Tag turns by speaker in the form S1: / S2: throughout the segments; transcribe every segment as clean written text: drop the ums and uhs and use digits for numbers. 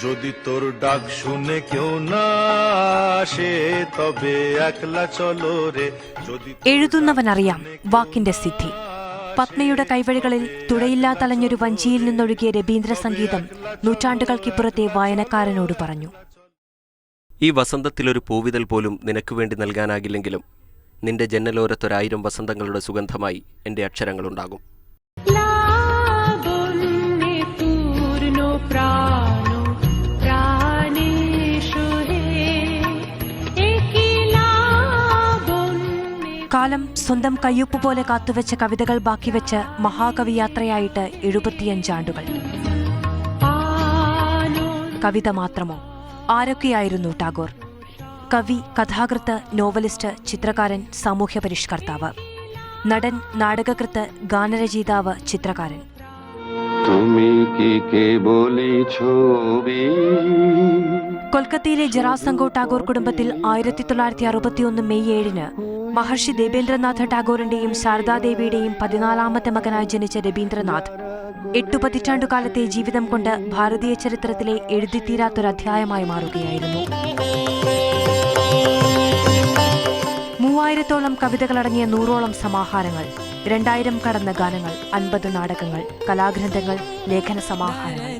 S1: যদি তোর ডাক শুনে কেউ না আসে তবে একলা চলো রে.
S2: എഴുതുന്നവനറിയാം വാക്കിന്റെ സിദ്ധി. പത്മയുടെ കൈവഴികളിൽ തുഴയില്ലാത്തലഞ്ഞൊരു വഞ്ചിയിൽ നിന്നൊഴുകിയ രബീന്ദ്ര സംഗീതം നൂറ്റാണ്ടുകൾക്കിപ്പുറത്തെ വായനക്കാരനോട് പറഞ്ഞു.
S3: ഈ വസന്തത്തിലൊരു പൂവിതൽ പോലും നിനക്ക് വേണ്ടി നൽകാനാകില്ലെങ്കിലും നിന്റെ ജന്നലോരത്തൊരായിരം വസന്തങ്ങളുടെ സുഗന്ധമായി എന്റെ അക്ഷരങ്ങളുണ്ടാകും. കാലം സ്വന്തം കയ്യൊപ്പ് പോലെ കാത്തുവെച്ച കവിതകൾ ബാക്കിവെച്ച് മഹാകവി യാത്രയായിട്ട് 75 ആണ്ടുകൾ. കവിത മാത്രമോ? ആരൊക്കെയായിരുന്നു ടാഗോർ? കവി, കഥാകൃത്ത്, നോവലിസ്റ്റ്, ചിത്രകാരൻ, സാമൂഹ്യ പരിഷ്കർത്താവ്, നടൻ, നാടകകൃത്ത്, ഗാനരചയിതാവ്, ചിത്രകാരൻ. കൊൽക്കത്തയിലെ ജറാസംഗോ ടാഗോർ കുടുംബത്തിൽ 1961 മെയ് 7 മഹർഷി ദേബേന്ദ്രനാഥ ടാഗോറിന്റെയും ശാരദാദേവിയുടെയും 14ാമത്തെ മകനായി ജനിച്ച രബീന്ദ്രനാഥ് 8 പതിറ്റാണ്ടുകാലത്തെ ജീവിതം കൊണ്ട് ഭാരതീയ ചരിത്രത്തിലെ എഴുതിത്തീരാത്തൊരധ്യായമായി മാറുകയായിരുന്നു. 3000-ഓളം കവിതകളടങ്ങിയ 100ഓളം സമാഹാരങ്ങൾ, 2000 കടന്ന ഗാനങ്ങൾ, 50 നാടകങ്ങൾ, കലാഗ്രന്ഥങ്ങൾ, ലേഖന സമാഹാരങ്ങൾ.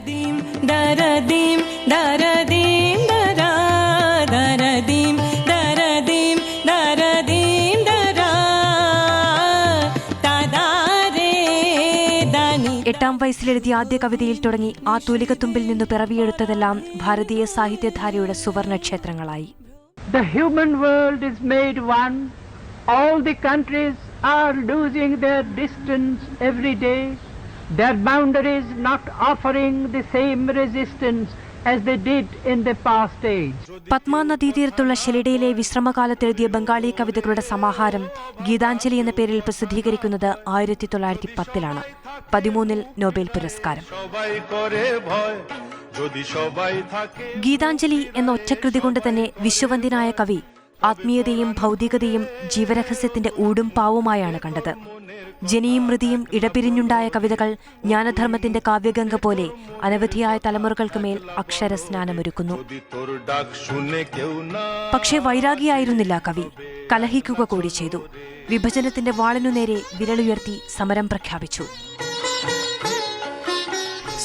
S3: എട്ടാം വയസ്സിലെഴുതിയ ആദ്യ കവിതയിൽ തുടങ്ങി ആ തൂലികത്തുമ്പിൽ നിന്ന് പിറവിയെടുത്തതെല്ലാം ഭാരതീയ സാഹിത്യധാരയുടെ സുവർണക്ഷേത്രങ്ങളായി.
S4: The human world is made one. All the countries are losing their distance every day. Their boundaries not offering the same resistance as they did in the past age.
S2: Padma നദീതീരത്തുള്ള ഷെലിഡയിലെ വിശ്രമകാലത്തെഴുതിയ Bengali കവിതകളുടെ സമാഹാരം ഗീതാഞ്ജലി എന്ന പേരിൽ പ്രസിദ്ധീകരിക്കുന്നത് 1910-ലാണ്. 13-ൽ നോബൽ പുരസ്കാരം. ഗീതാഞ്ജലി എന്ന ഒറ്റകൃതി കൊണ്ട് തന്നെ വിശ്വവന്ദിനായ കവി ആത്മീയതയും ഭൗതികതയും ജീവരഹസ്യത്തിന്റെ ഊടും പാവുമായാണ് കണ്ടത്. ജനിയും മൃതിയും ഇടപിരിഞ്ഞുണ്ടായ കവിതകൾ ജ്ഞാനധർമ്മത്തിന്റെ കാവ്യഗംഗ പോലെ അനവധിയായ തലമുറകൾക്ക് മേൽ അക്ഷരസ്നാനമൊരുക്കുന്നു. പക്ഷേ വൈരാഗിയായിരുന്നില്ല കവി. കലഹിക്കുക കൂടി ചെയ്തു. വിഭജനത്തിന്റെ വാളിനു നേരെ വിരലുയർത്തി സമരം പ്രഖ്യാപിച്ചു.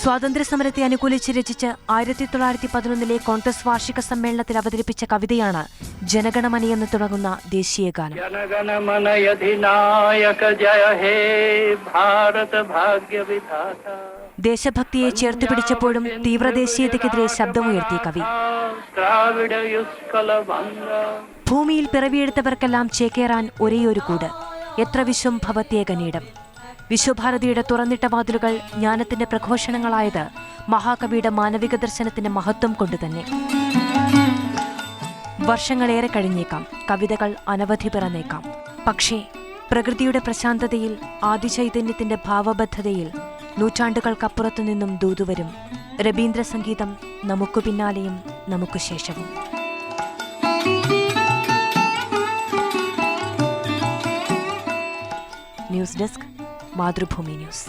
S2: സ്വാതന്ത്ര്യസമരത്തെ അനുകൂലിച്ച് രചിച്ച് 1911-ലെ കോൺഗ്രസ് വാർഷിക സമ്മേളനത്തിൽ അവതരിപ്പിച്ച കവിതയാണ് ജനഗണമനയെന്ന് തുടങ്ങുന്ന ദേശീയ ഗാനം. ദേശഭക്തിയെ ചേർത്തുപിടിച്ചപ്പോഴും തീവ്രദേശീയതയ്ക്കെതിരെ ശബ്ദമുയർത്തിയ കവി. ഭൂമിയിൽ പിറവിയെടുത്തവർക്കെല്ലാം ചേക്കേറാൻ ഒരേയൊരു കൂട്, എത്ര വിശ്വം ഭവത്യേകനീടം. വിശ്വഭാരതിയുടെ തുറന്നിട്ട വാതിലുകൾ ജ്ഞാനത്തിന്റെ പ്രഘോഷണങ്ങളായത് മഹാകവിയുടെ മാനവിക ദർശനത്തിന്റെ മഹത്വം കൊണ്ടുതന്നെ. വർഷങ്ങളേറെ കഴിഞ്ഞേക്കാം, കവിതകൾ അനവധി പിറന്നേക്കാം. പക്ഷേ പ്രകൃതിയുടെ പ്രശാന്തതയിൽ, ആദിചൈതന്യത്തിന്റെ ഭാവബദ്ധതയിൽ നൂറ്റാണ്ടുകൾക്കപ്പുറത്തു നിന്നും ദൂതുവരും രബീന്ദ്ര സംഗീതം നമുക്കു പിന്നാലെയും നമുക്കു ശേഷവും. News desk, Mathrubhumi news.